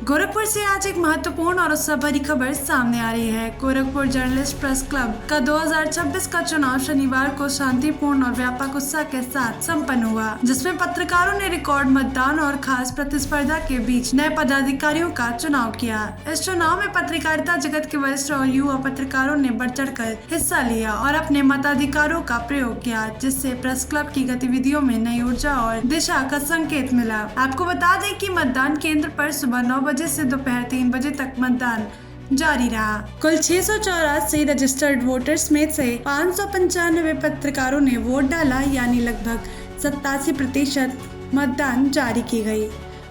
गोरखपुर से आज एक महत्वपूर्ण और उत्साह भरी खबर सामने आ रही है। गोरखपुर जर्नलिस्ट प्रेस क्लब का 2026 का चुनाव शनिवार को शांतिपूर्ण और व्यापक उत्साह के साथ संपन्न हुआ, जिसमें पत्रकारों ने रिकॉर्ड मतदान और खास प्रतिस्पर्धा के बीच नए पदाधिकारियों का चुनाव किया। इस चुनाव में पत्रकारिता जगत के वरिष्ठ और युवा पत्रकारों ने बढ़ चढ़ कर हिस्सा लिया और अपने मताधिकारों का प्रयोग किया, जिससे प्रेस क्लब की गतिविधियों में नई ऊर्जा और दिशा का संकेत मिला। आपको बता दें कि मतदान केंद्र पर सुबह 9 बजे से दोपहर 3 बजे तक मतदान जारी रहा। कुल 684 रजिस्टर्ड वोटर्स में से 595 पत्रकारों ने वोट डाला, यानी लगभग 87% मतदान जारी की गई,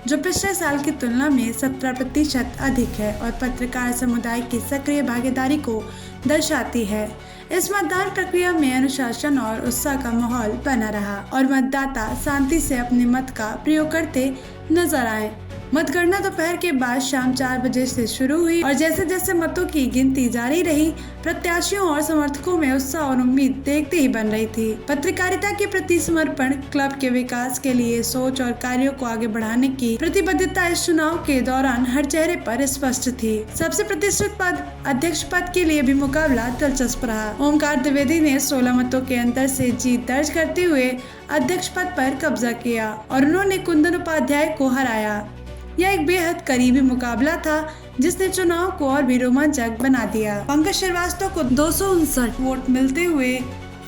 जो पिछले साल की तुलना में 17% अधिक है और पत्रकार समुदाय की सक्रिय भागीदारी को दर्शाती है। इस मतदान प्रक्रिया में अनुशासन और उत्साह का माहौल बना रहा और मतदाता शांति से अपने मत का प्रयोग करते नजर आए। मतगणना दोपहर के बाद शाम 4 बजे से शुरू हुई और जैसे जैसे मतों की गिनती जारी रही, प्रत्याशियों और समर्थकों में उत्साह और उम्मीद देखते ही बन रही थी। पत्रकारिता के प्रति समर्पण, क्लब के विकास के लिए सोच और कार्यों को आगे बढ़ाने की प्रतिबद्धता इस चुनाव के दौरान हर चेहरे पर स्पष्ट थी। सबसे प्रतिष्ठित पद, अध्यक्ष पद के लिए भी मुकाबला दिलचस्प रहा। ओमकार द्विवेदी ने 16 मतों के अंतर से जीत दर्ज करते हुए अध्यक्ष पद पर कब्जा किया और उन्होंने कुंदन उपाध्याय को हराया। यह एक बेहद करीबी मुकाबला था, जिसने चुनाव को और भी रोमांचक बना दिया। पंकज श्रीवास्तव को 259 वोट मिलते हुए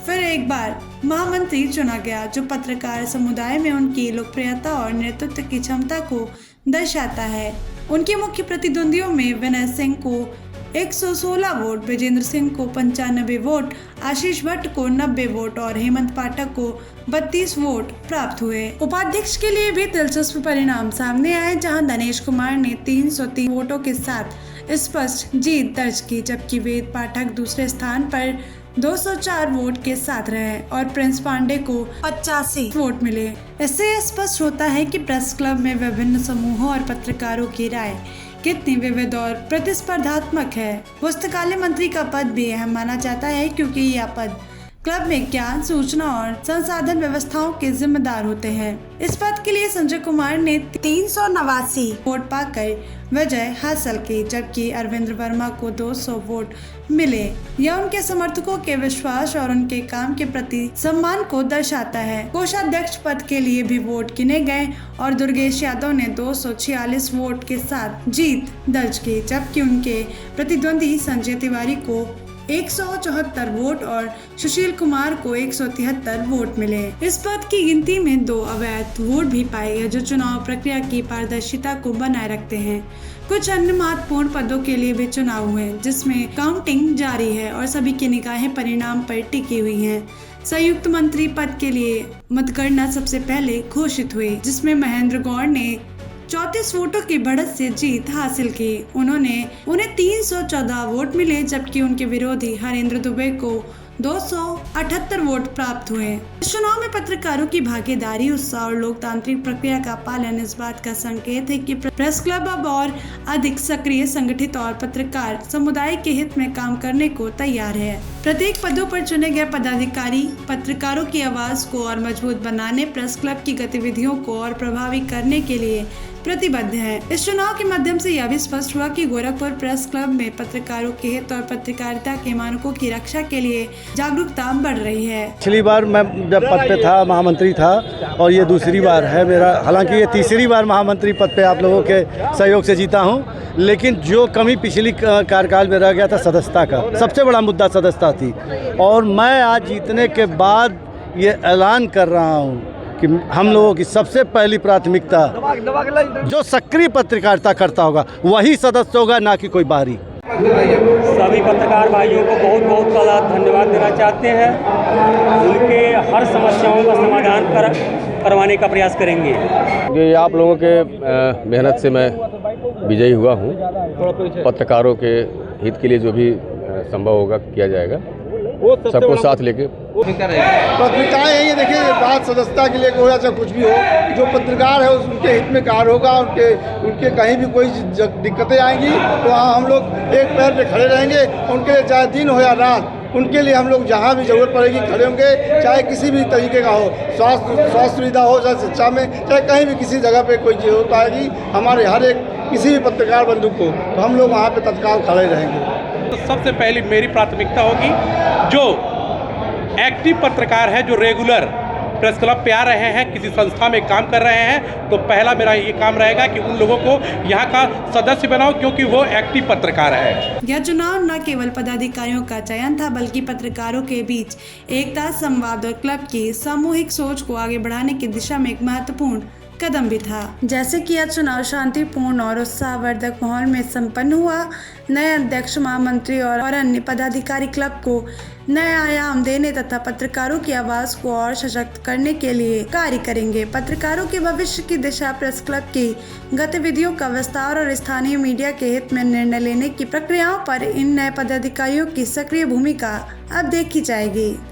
फिर एक बार महामंत्री चुना गया, जो पत्रकार समुदाय में उनकी लोकप्रियता और नेतृत्व की क्षमता को दर्शाता है। उनके मुख्य प्रतिद्वंदियों में विनय सिंह को 116 वोट, विजेंद्र सिंह को 95 वोट, आशीष भट्ट को 90 वोट और हेमंत पाठक को 32 वोट प्राप्त हुए। उपाध्यक्ष के लिए भी दिलचस्प परिणाम सामने आए, जहां दिनेश कुमार ने 303 वोटों के साथ स्पष्ट जीत दर्ज की, जबकि वेद पाठक दूसरे स्थान पर 204 वोट के साथ रहे और प्रिंस पांडे को 85 वोट मिले। इससे स्पष्ट होता है कि प्रेस क्लब में विभिन्न समूहों और पत्रकारों की राय कितनी विविध और प्रतिस्पर्धात्मक है। पुस्तकालय मंत्री का पद भी अहम माना जाता है, क्योंकि यह पद क्लब में ज्ञान, सूचना और संसाधन व्यवस्थाओं के जिम्मेदार होते हैं। इस पद के लिए संजय कुमार ने 389 वोट पाकर विजय हासिल की, जबकि अरविंद वर्मा को 200 वोट मिले। यह उनके समर्थकों के विश्वास और उनके काम के प्रति सम्मान को दर्शाता है। कोषाध्यक्ष पद के लिए भी वोट गिने गए और दुर्गेश यादव ने 246 वोट के साथ जीत दर्ज की, जबकि उनके प्रतिद्वंदी संजय तिवारी को 174 वोट और सुशील कुमार को 173 वोट मिले। इस पद की गिनती में 2 अवैध वोट भी पाए गए, जो चुनाव प्रक्रिया की पारदर्शिता को बनाए रखते हैं। कुछ अन्य महत्वपूर्ण पदों के लिए भी चुनाव हुए, जिसमें काउंटिंग जारी है और सभी की निगाहें परिणाम पर टिकी हुई हैं। संयुक्त मंत्री पद के लिए मतगणना सबसे पहले घोषित हुई, जिसमें महेंद्र गौड़ ने 34 वोटों की बढ़त से जीत हासिल की। उन्हें 314 वोट मिले, जबकि उनके विरोधी हरेंद्र दुबे को 278 वोट प्राप्त हुए। इस चुनाव में पत्रकारों की भागीदारी, उत्साह और लोकतांत्रिक प्रक्रिया का पालन इस बात का संकेत है कि प्रेस क्लब अब और अधिक सक्रिय, संगठित और पत्रकार समुदाय के हित में काम करने को तैयार है। प्रत्येक पदों पर चुने गए पदाधिकारी पत्रकारों की आवाज को और मजबूत बनाने, प्रेस क्लब की गतिविधियों को और प्रभावी करने के लिए प्रतिबद्ध है। इस चुनाव के माध्यम से यह भी स्पष्ट हुआ कि गोरखपुर प्रेस क्लब में पत्रकारों के हित और पत्रकारिता के मानकों की रक्षा के लिए जागरूकता बढ़ रही है। पिछली बार मैं जब पद पे था, महामंत्री था, और ये दूसरी बार है मेरा। हालांकि ये तीसरी बार महामंत्री पद पे आप लोगों के सहयोग से जीता हूँ, लेकिन जो कमी पिछली कार्यकाल में रह गया था सदस्यता का, सबसे बड़ा मुद्दा सदस्यता थी। और मैं आज जीतने के बाद ये ऐलान कर रहा हूँ कि हम लोगों की सबसे पहली प्राथमिकता जो सक्रिय पत्रकारिता करता होगा वही सदस्य होगा, ना कि कोई बाहरी। सभी पत्रकार भाइयों को बहुत बहुत धन्यवाद देना चाहते हैं। उनके हर समस्याओं का समाधान करवाने का प्रयास करेंगे। ये आप लोगों के मेहनत से मैं विजयी हुआ हूँ। पत्रकारों के हित के लिए जो भी संभव होगा किया जाएगा, सबको साथ लेके। प्राथमिकताएं हैं ये, देखिए, बात सदस्यता के लिए हो या चाहे कुछ भी हो, जो पत्रकार है उनके हित में कार्य होगा। उनके कहीं भी कोई दिक्कतें आएंगी तो हम लोग एक पैर पे खड़े रहेंगे। उनके लिए चाहे दिन हो या रात, उनके लिए हम लोग जहाँ भी जरूरत पड़ेगी खड़े होंगे, चाहे किसी भी तरीके का हो, स्वास्थ्य सुविधा हो, चाहे शिक्षा में, चाहे कहीं भी किसी जगह पे कोई जरूरत आएगी, हमारे हर एक किसी भी पत्रकार बंधु को, तो हम लोग वहाँ पे तत्काल खड़े रहेंगे। तो सबसे पहली मेरी प्राथमिकता होगी जो एक्टिव पत्रकार है, जो रेगुलर प्रेस क्लब पे आ रहे हैं, किसी संस्था में काम कर रहे हैं, तो पहला मेरा ये काम रहेगा कि उन लोगों को यहाँ का सदस्य बनाओ, क्योंकि वो एक्टिव पत्रकार है। यह चुनाव न केवल पदाधिकारियों का चयन था, बल्कि पत्रकारों के बीच एकता, संवाद और क्लब की सामूहिक सोच को आगे बढ़ाने की दिशा में एक महत्वपूर्ण कदम भी था। जैसे कि यह चुनाव शांतिपूर्ण और उत्साहवर्धक माहौल में संपन्न हुआ। नए अध्यक्ष, महामंत्री और अन्य पदाधिकारी क्लब को नए आयाम देने तथा पत्रकारों की आवाज को और सशक्त करने के लिए कार्य करेंगे। पत्रकारों के भविष्य की दिशा, प्रेस क्लब की गतिविधियों का विस्तार और स्थानीय मीडिया के हित में निर्णय लेने की प्रक्रियाओं पर इन नए पदाधिकारियों की सक्रिय भूमिका अब देखी जाएगी।